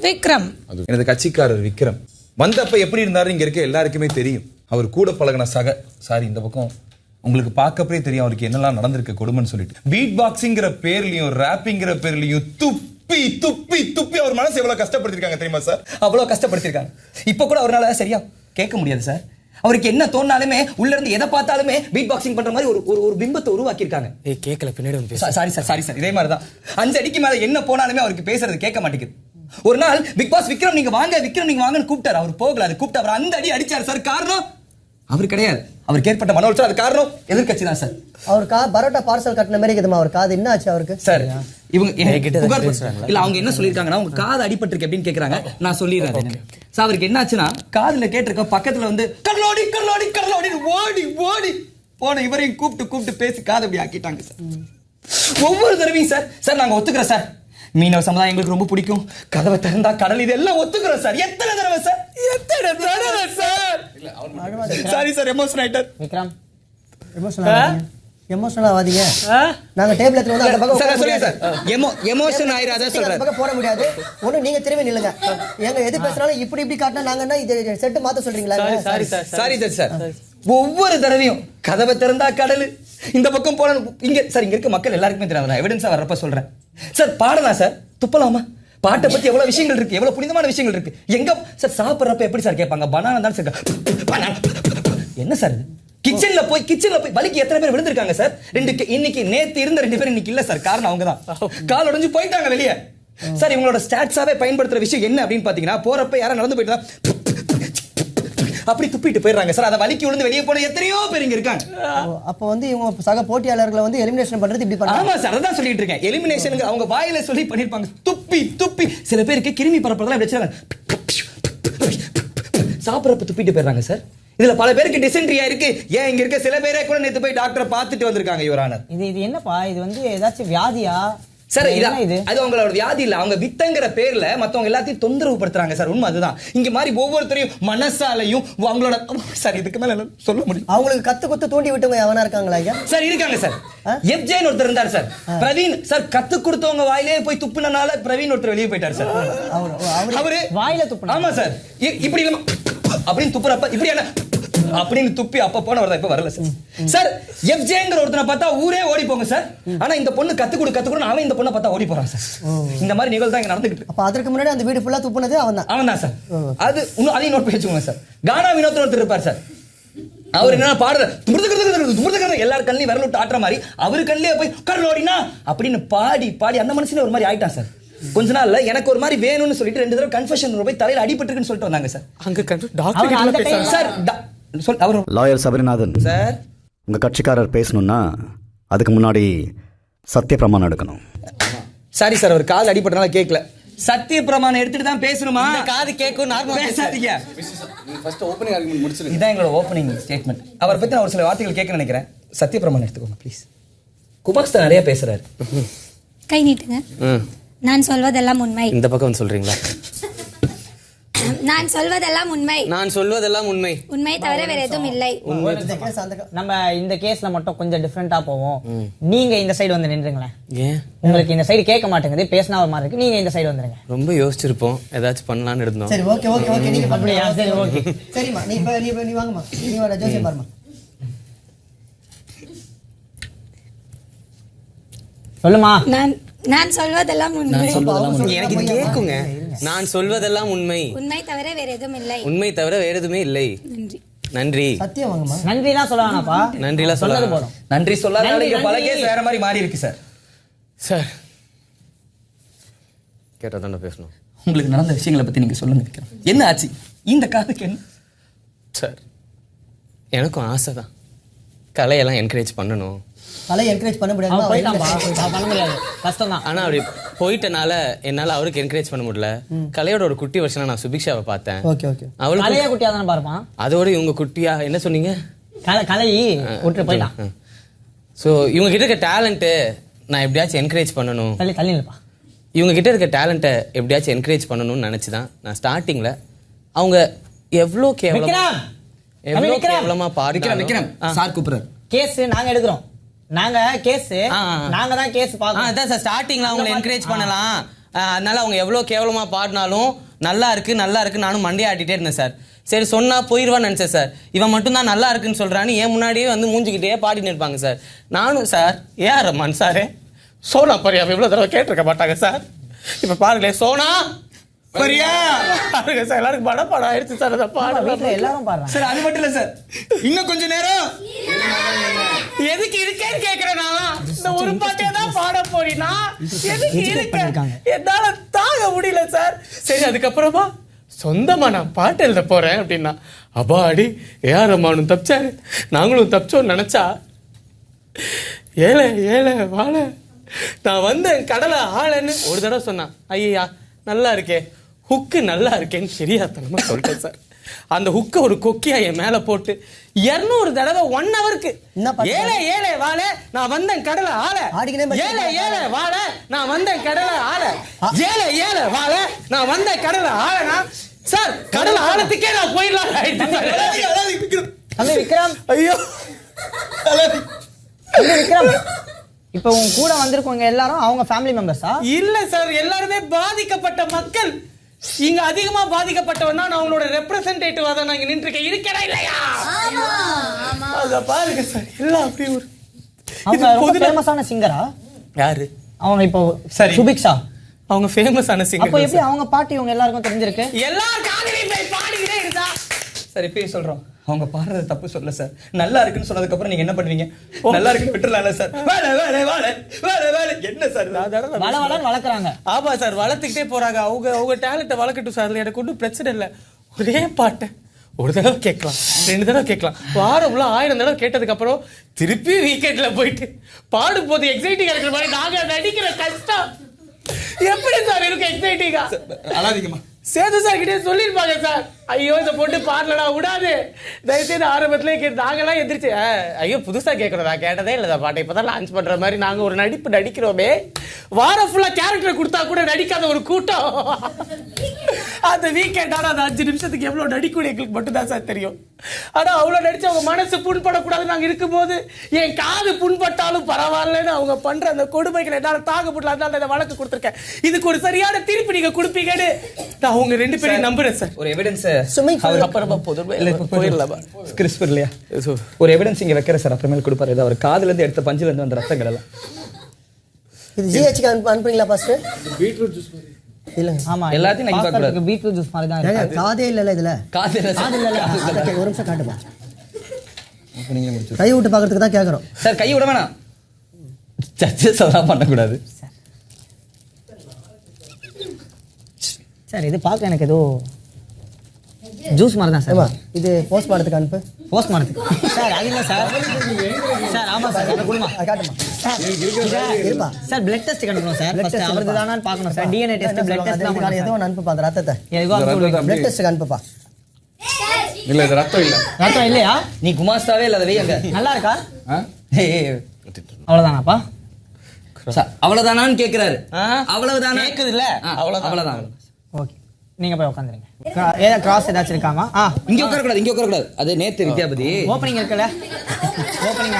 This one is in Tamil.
விக்ரம் எனது கட்சிக்காரர் விக்ரம் வந்தப்ப எப்படி இருந்தாரு இங்க இருக்க எல்லாருக்குமே தெரியும். அவர் கூட பழகின சாரி இந்த பக்கம் உங்களுக்கு பார்க்கப்பே தெரியும் அவருக்கு என்னெல்லாம் நடந்திருக்கு கொடுமைன்னு சொல்லிட்டு. பீட் பாக்ஸிங்கிற பேர்லயும் ராப்பிங்கிற பேர்லயும் துப்பி துப்பி துப்பி அவர் மனசு எவ்வளவு கஷ்டப்படுத்திருக்காங்க தெரியுமா சார்? அவ்வளவு கஷ்டப்படுத்திருக்காங்க. இப்ப கூட அவரால சரியா கேட்க முடியாது சார். அவருக்கு என்ன தோணாலுமே உள்ள இருந்து எதை பார்த்தாலுமே பீட் பாக்ஸிங் பண்ற மாதிரி ஒரு பிம்பத்தை உருவாக்கி இருக்காங்க. கேட்கல பின்னாடி வந்து சாரி சார் இதே மாதிரி தான் 5 அடிக்கு மேல என்ன போனாலுமே அவருக்கு பேசுறது கேட்க மாட்டேங்குது. ஒரு நாள் பிக் பாஸ் விக்ரம் நீங்க வாங்கன்னு கூப்பிட்டாரு. அவர் போகல. அது கூப்பிட்டு அவர் அந்த அடி அடிச்சாரு சார். காரணம் அவர் கிடையாது. அவருக்கு ஏற்பட்ட மன உளைச்சல். அது காரணம் எதிர்க்கட்சி தான் சார். அவர் பரோட்டா பார்சல் கட்டின மாதிரி இருக்குதுமா. அவர் காது என்ன ஆச்சு அவருக்கு? சார் இவங்க இல்ல அவங்க என்ன சொல்லிருக்காங்கன்னா உங்க காது அடிபட்டிருக்கு அப்படின்னு கேக்குறாங்க. நான் சொல்லிடுறேன் சார். அவருக்கு என்ன ஆச்சுன்னா காதுல கேட்டிருக்க பக்கத்துல வந்து கர்லோடி கர்லோடி கர்லோடி ஓடி ஓடி போன இவரையும் கூப்பிட்டு பேசி காது அப்படி ஆக்கிட்டாங்க சார். ஒவ்வொரு தடவையும் சார் நாங்க ஒத்துக்கிறோம் சார். மீனவ சமுதாயம் எங்களுக்கு ரொம்ப பிடிக்கும். கதவை திறந்தா கடல் இதெல்லாம் ஒத்துக்கிறோம் சார். எத்தனை தடவை சார்? சாரி சார் எமோஷன் ஆயிட்டார். விக்ரம் எமோஷனல் ஆவாதீங்க. நாங்க டேபிள் எடுத்து வந்து அந்த பக்கம் சார் சொல்லுங்க சார். எமோஷன் ஆயிராத சொல்றேன். பக்கம் போட முடியாது. ஒண்ணு நீங்க திரும்பி நில்லுங்க. எங்க எது பேசினாலும் இப்படி காட்டினா நாங்க என்ன இது செட் மாத்த சொல்றீங்களா? Sorry sir. ஒவ்வொரு தடவையும் கதவை திறந்தா கடல் இந்த பக்கம் போன இங்க சார் இங்க இருக்க மக்கள் எல்லாருக்குமே தெரியாது. எவிடன்ஸா வர்றப்ப சொல்றேன் சார். பாடலாம் சார். துப்பலாமா? பாட்டை பத்தி எவ்வளவு விஷயங்கள் இருக்கு. எவ்வளவு புனிதமான விஷயங்கள் இருக்கு. எங்க சார் சாப்பிடுறப்ப எப்படி சார் கேட்பாங்க? பனானா தான் சார். என்ன சார் இது? கிச்சன்ல போய் வலிக்கு எத்தனை பேர் விழுந்திருக்காங்க சார்? இன்னைக்கு நேத்து இருந்த 2 பேர் இன்னைக்கு இல்ல சார். காரணம் அவங்க தான் கால் உடைஞ்சு போயிட்டாங்க வெளியே சார். இவங்களோட ஸ்டாட்ஸாவே பயன்படுத்துற விஷயம் என்ன அப்படின்னு பாத்தீங்கன்னா போறப்ப யாரும் நடந்து போயிட்டு அப்படி துப்பிட்டு போயிடுறாங்க சார். அதை வலிக்கு விழுந்து வெளியே போன எத்தனையோ பேர் இங்க இருக்காங்க. அப்ப வந்து இவங்க சக போட்டியாளர்களை வந்து எலிமினேஷன் பண்றது இப்படி பண்ணாங்க. ஆமா சார் அதான் சொல்லிட்டு இருக்கேன். எலிமினேஷன் அவங்க வாயில சொல்லி பண்ணிருப்பாங்க. துப்பி சில பேருக்கு கிருமி பரப்புறதெல்லாம் வச்சிருக்காங்க. சாப்பிடறப்ப துப்பிட்டு போயிடுறாங்க சார். இதுல பல பேருக்கு டிசென்ட்ரியா இருக்கு. ஏன் இங்க இருக்க சில பேரே கூட நேத்து போய் டாக்டரை பார்த்துட்டு வந்திருக்காங்க. யுவரானர் இது என்னப்பா? இது வந்து ஏதாச்சும் வியாதியா சார்? அது அவங்களோட வியாதி இல்ல. அவங்க வித்தங்கிற பேர்ல மத்தவங்க எல்லாத்தையும் தொந்தரவு படுத்துறாங்க சார். உண்மை அதுதான். இங்க மாதிரி ஒவ்வொருத்தரையும் மனசாலையும் அவங்களோட சார் இதுக்கு மேல சொல்ல முடியும். அவங்களுக்கு கத்து குத்து தூண்டி விட்டவங்க எவனா இருக்காங்களா சார்? இருக்காங்க சார். எஃப்ஜேன்னு ஒருத்தர் இருந்தார் சார். பிரவீன் சார் கத்து கொடுத்தவங்க வாயிலே போய் துப்புனனால பிரவீன் ஒருத்தர் வெளியே போயிட்டார் சார். அவரு வாயில துப்புனா? ஆமா சார். இப்படி அப்படின்னு துப்புறப்ப இப்படியான அப்படின்னு துப்பி அப்ப போன வரதா இப்ப வரல சார். சார் எஃப்ஜேங்கிற ஒருத்தனை பார்த்தா ஊரே ஓடி போங்க சார். ஆனா இந்த பொண்ணு கத்து கொடு அவன் இந்த பொண்ணை பார்த்தா ஓடி போறான் சார். இந்த மாதிரி நிகழ்வு தான் இங்க நடந்துகிட்டு. அப்ப அதற்கு முன்னாடி அந்த வீடு ஃபுல்லா துப்புனது அவன் தான் சார். அது இன்னும் அதையும் நோட் பண்ணி வச்சுக்கோங்க சார். கானா வினோத் ஒருத்தர் இருப்பார் சார். அவர் என்ன பாடுற எல்லாரும் கண்ணிலையும் விரல் விட்டு ஆட்டுற மாதிரி அவரு கண்ணிலே போய் கர்லோடினா அப்படின்னு பாடி அந்த மனுஷனே ஒரு மாதிரி ஆயிட்டான் சார். கொஞ்ச நாள்ல எனக்கு ஒரு மாதிரி வேணும்னு சொல்லிட்டு 2 தடவை கன்ஃபெஷன் போய் தலையில அடிபட்டுருக்குன்னு சொல்லிட்டு வந்தாங்க சார். அங்க doctor sir lawyer Sabarinathan sir, உங்க கட்சிக்காரர் பேசணும்னா அதுக்கு முன்னாடி சத்திய பிரமாணம் எடுக்கணும். சாரி சார் அவர் காது அடிபட்டனால கேட்கல. சத்திய பிரமாணம் எடுத்துட்டு தான் பேசணுமா? காது கேட்கும் நார்மலா பேசாதீங்க. ஃபர்ஸ்ட் ஓபனிங் ஆர்குமென்ட் முடிச்சிருங்க. இதான் எங்களோட ஓபனிங் ஸ்டேட்மெண்ட். அவரை பத்தி நான் ஒரு சில வார்த்தைகள் கேட்க நினைக்கிறேன். சத்திய பிரமாணம் எடுத்துக்கோங்க ப்ளீஸ். குபாக்ஸ் தான் நிறைய பேசுறாரு. கை நீட்டுங்க. நான் சொல்வதெல்லாம் உண்மை. இந்த பக்கம் சொல்றீங்களா? நான் சொல்வதெல்லாம் உண்மை. நான் சொல்வதெல்லாம் உண்மை. உண்மை தவிர வேற எதுவும் இல்லை. நம்ம இந்த கேஸ்ல மட்டும் கொஞ்சம் டிஃபரெண்டா போவோம். நீங்க இந்த சைடு வந்து நின்றுங்களேன். ஏன் உங்களுக்கு இந்த சைடு கேட்க மாட்டேங்குது. பேசினா ஒரு மாதிரி இருக்கு. நீங்க இந்த சைடு வந்துருங்க. ரொம்ப யோசிச்சிருப்போம் ஏதாச்சும் பண்ணலாம்னு இருந்தோம். சரி ஓகே நீங்க அப்படியா? சரி ஓகே. சரிமா நீ வாங்கம்மா. நீ வர ஜோசியம் பாருமா. சொல்லுமா. நான் சொல்வதெல்லாம் உண்மை. எனக்கு இது கேக்குங்க. நான் சொல்வதெல்லாம் உண்மை. உண்மை தவிர வேற எதுவும் இல்லை. உண்மை தவிர வேற எதுவுமே இல்லை. நன்றி. சத்தியம் வாங்கம்மா. நன்றிலாம் சொல்ல வேணாப்பா. நன்றிலாம் சொல்லாத போறோம். நன்றி சொல்லாதனால இங்க பல கேஸ் வேற மாதிரி மாறி இருக்கு சார். சார் கேட்டா தானே பேசணும். உங்களுக்கு நடந்த விஷயங்களை பத்தி நீங்க சொல்லுங்க. என்ன ஆச்சு இந்த காதுக்கு? என்ன சார் எனக்கும் ஆசை தான் கலையெல்லாம் என்கரேஜ் பண்ணணும். கலை என்கரேஜ் பண்ண முடியாது. பண்ண முடியாது. கஷ்டம் தான். ஆனா அப்படி போயிட்டனால என்னால அவருக்கு என்கரேஜ் பண்ண முடியல. கலையோட ஒரு குட்டி வருஷனா நான் சுபிக்ஷாவை பார்த்தேன். ஓகே அவளுக்கு கலையா குட்டியா தானே பாருப்பான். அதோட இவங்க குட்டியா என்ன சொன்னீங்க? கலை விட்டு போயிட்டான். ஸோ இவங்க கிட்ட இருக்க டேலண்ட்டு நான் எப்படியாச்சும் என்கரேஜ் பண்ணணும். தள்ளி நில்லுப்பா. இவங்க கிட்ட இருக்க டேலண்ட்டை எப்படியாச்சும் என்கரேஜ் பண்ணணும்னு நினைச்சுதான் நான் ஸ்டார்டிங்ல அவங்க எவ்வளோ கேவலமா விக்ரம் சார் கூப்பிடுறாரு. கேஸ் நாங்க எடுக்கிறோம். நாங்க கேஸ் நாங்க தான் கேஸ் அதான் சார் ஸ்டார்டிங்ல அவங்களை என்கரேஜ் பண்ணலாம். அதனால அவங்க எவ்வளோ கேவலமாக பாடினாலும் நல்லா இருக்கு நானும் மண்டையை ஆட்டிகிட்டே இருந்தேன் சார். சரி சொன்னா போயிடுவான்னு நினச்சேன் சார். இவன் மட்டும்தான் நல்லா இருக்குன்னு சொல்கிறான்னு என் முன்னாடியே வந்து மூஞ்சிக்கிட்டே பாடின்னு இருப்பாங்க சார். நானும் sir A R Rahman sir Sona Pariya இவ்வளோ தடவை கேட்டிருக்க மாட்டாங்க சார். இப்போ பாருங்களேன் சோனா பரியா பாருங்க சார் எல்லாருக்கும் படம் ஆயிடுச்சு சார். அதை பாடல எல்லாரும் பாடுறாங்க சார். அது மட்டும் இல்ல சார், இன்னும் கொஞ்ச நேரம் எதுக்கு இருக்கேன்னு கேக்குறேன். இந்த ஒரு பாட்டே தான் பாட போறீனா எதுக்கு இருக்க என்னால தாங்க முடியல சார். சரி அதுக்கப்புறமா சொந்தமா நான் பாட்டு எழுத போறேன் அப்படின்னா அபாடி ஏஆர் ரஹ்மானும் தப்பிச்சாரு நாங்களும் தப்பிச்சோன்னு நினைச்சா ஏழை ஏழை வாழ நான் வந்தேன் கடலை ஆளன்னு ஒரு தடவை சொன்னான். ஐயா நல்லா இருக்கே ஹுக்கு நல்லா இருக்கேன்னு தெரியாதனமா சொல்லிட்டேன் சார். அந்த ஹுக்க ஒரு கொக்கியா என் மேல போட்டு 200 தடவை 1 ஹவருக்கு ஏழை ஏழை வாழ நான் வந்தேன் கடலை ஆள ஏழை ஏழை வாழ நான் வந்தேன் கடலை ஆள ஏழை ஏழை வாழ நான் வந்தேன் கடலை ஆளனா சார் கடலை ஆழத்துக்கே நான் போயிடலாம். விக்ரம் ஐயோ விக்ரம் இப்போ உங்க கூட வந்திருக்கவங்க எல்லாரும் அவங்க ஃபேமிலி மெம்பர்ஸா? இல்ல சார் எல்லாருமே பாதிக்கப்பட்ட மக்கள். இங்க அதிகமா பாதிக்கப்பட்டவன் தான் நான் அவங்களோட ரெப்ரசன்டேட்டிவா தான் நான் இங்க நின்றுருக்கேன். இருக்கடா இல்லையா? அத பாருங்க சார் எல்லாம் அப்படியே ஒரு அவங்க ரொம்ப ஃபேமஸான சிங்கரா? யாரு அவங்க இப்போ சரி சுபிக்ஷா அவங்க ஃபேமஸான சிங்கர். அப்போ எப்படி அவங்க பாட்டு இவங்க எல்லாருக்கும் தெரிஞ்சிருக்கு? எல்லாரும் காதுலயும் போய் பாடிக்கிட்டே இருந்தா சார். இப்பயும் சொல்றோம், அவங்க பாடுறது தப்பு சொல்ல சார். நல்லா இருக்குன்னு சொன்னதுக்கு அப்புறம் நீங்க என்ன பண்ணுவீங்க? நல்லா இருக்குன்னு விட்டுறலாம்ல சார். வேலை வேலை வேலை வேலை வேலை என்ன சார் வளவளன்னு வளர்க்குறாங்க. ஆமா சார் வளர்த்துக்கிட்டே போறாங்க. அவங்க டேலண்ட்டை வளர்க்கட்டும் சார். எனக்கு ஒன்றும் பிரச்சனை இல்லை. ஒரே பாட்டை ஒரு தடவை கேட்கலாம் 2 தடவை கேட்கலாம் வாரம் உள்ள 1000 தடவை கேட்டதுக்கு அப்புறம் திருப்பி வீக்கெண்ட்ல போயிட்டு பாடும் போது எக்ஸைட்டிங்கா இருக்கிற மாதிரி நாங்க நடிக்கிற கஷ்டம் எப்படி சார் இருக்கு? எக்ஸைட்டிங்கா அழாதீங்கம்மா. சேது சார் கிட்டே சொல்லிருப்பாங்க சார். ஐயோ இந்த பொண்ணு பாடலடா விடாது தயவுசெய்து ஆரம்பத்திலே கேட்டு நாங்கெல்லாம் எந்திரிச்சு ஐயோ புதுசா கேட்கறோம் நான் கேட்டதே இல்லை பாட்டை இப்பதான் லான்ச் பண்ற மாதிரி நாங்க ஒரு நடிக்கிறோமே வாரம் ஃபுல்லா கேரக்டர் கொடுத்தா கூட நடிக்காத ஒரு கூட்டம். அந்த வீக்கெண்ட் ஆனா அந்த 5 நிமிஷத்துக்கு எவ்வளவு நடிக்கும் எங்களுக்கு மட்டும்தான் சார் தெரியும். ஆனா அவ்வளவு நடிச்சு அவங்க மனசு புண்படக்கூடாது நாங்க இருக்கும்போது என் காது புண்பட்டாலும் பரவாயில்லன்னு அவங்க பண்ற அந்த கொடுமைகளை என்னால தாங்க முடியல. அதனால இந்த வழக்கு கொடுத்துருக்கேன். இதுக்கு ஒரு சரியான தீர்ப்பு நீங்க கொடுப்பீங்கன்னு நான் அவங்க 2 பேரையும் நம்புறேன் சார். ஒரு எவிடன்ஸ் அப்புறமா போயிடலாமா கிறிஸ்பர் இல்லையா? ஒரு எவிடன்ஸ் இங்க வைக்கிற சார். அப்புறமேல் கொடுப்பாரு. அவர் காதுல இருந்து எடுத்த பஞ்சில இருந்து அந்த ரத்தங்கள் எல்லாம் இது ஜிஹெச்க்கு அனுப்புறீங்களா பாஸ்டர்? பீட்ரூட் ஜூஸ் மாதிரி இல்லங்க. ஆமா எல்லாத்தையும் நீங்க பார்க்க கூடாது. பீட்ரூட் ஜூஸ் மாதிரி தான் இருக்கு. காதே இல்லல இதுல. காது இல்ல இல்ல. ஒரு நிமிஷம் காட்டுப்பா. நீங்க முடிச்சு கை விட்டு பார்க்கிறதுக்கு தான் கேக்குறோம் சார். கை விட வேணாம். சர்ச்சஸ் எல்லாம் பண்ணக்கூடாது சார். இது பார்க்க எனக்கு ஏதோ ஜூஸ் மாதிரி தான் சார். இது போஸ்ட் மார்ட்டத்துக்கு அனுப்பு. போஸ்ட் மார்ட்டத்துக்கு சார் அது இல்லை சார். சார் ஆமா சார் அதை கொடுமா காட்டுமா இருப்பா சார். பிளட் டெஸ்ட் கண்டுக்கணும் சார். ஃபர்ஸ்ட் அவரது தானான்னு பார்க்கணும் sir. DNA test blood test தான் ஏதோ ஒன்று அனுப்புப்பா. அந்த ரத்தத்தை பிளட் டெஸ்ட்டுக்கு அனுப்புப்பா. இல்ல இது ரத்தம் இல்ல. ரத்தம் இல்லையா? நீ குமாஸ்தாவே இல்லாத வை அங்க. நல்லா இருக்கா? அவ்வளவுதானாப்பா? அவ்வளவுதானான்னு கேக்குறாரு. அவ்வளவுதானா கேக்குது இல்ல? அவ்வளவுதான். ஓகே நீங்க போய் உட்காந்துருங்க. ஏதா கிராஸ் ஏதாச்சும் இருக்காமா? இங்க உட்கார கூடாது. அது நேத்து வித்யாபதி ஓப்பனிங் இருக்குல்ல? ஓப்பனிங்